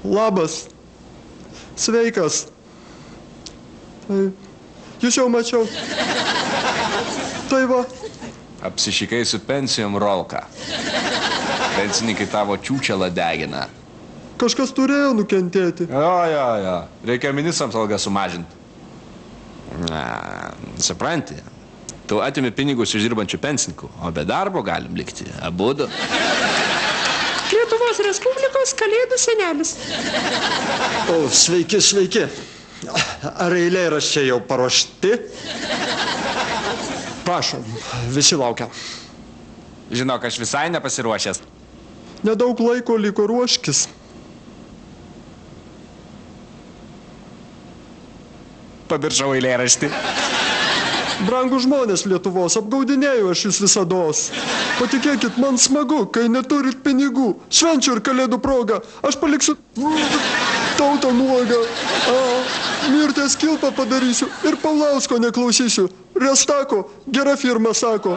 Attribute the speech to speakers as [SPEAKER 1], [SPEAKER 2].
[SPEAKER 1] Labas. Sveikas. Tai, jūs jau mačiau. Tai va.
[SPEAKER 2] Apsišikai su pensijom, Rolka. Pensininkai tavo čiūčelą degina.
[SPEAKER 1] Kažkas turėjo nukentėti.
[SPEAKER 2] Jo. Reikia ministrams algą sumažinti. Supranti, tu atimi pinigus iš dirbančių pensininkų, o be darbo galim likti abudu.
[SPEAKER 3] Lietuvos Respublikos kalėdų senelis.
[SPEAKER 1] O, sveiki. Ar eilėraščiai jau paruošti? Prašom, visi laukia.
[SPEAKER 2] Žinok, aš visai nepasiruošęs.
[SPEAKER 1] Nedaug laiko liko, ruoškis.
[SPEAKER 2] Pamiršau eilėraštį.
[SPEAKER 1] Brangų žmonės Lietuvos, apgaudinėjau aš jūs visados. Patikėkit, man smagu, kai neturit pinigų. Švenčių ir kalėdų proga. Aš paliksiu tautą nuogą. Mirties kilpą padarysiu ir Paulausko neklausysiu. Restako, gera firma sako.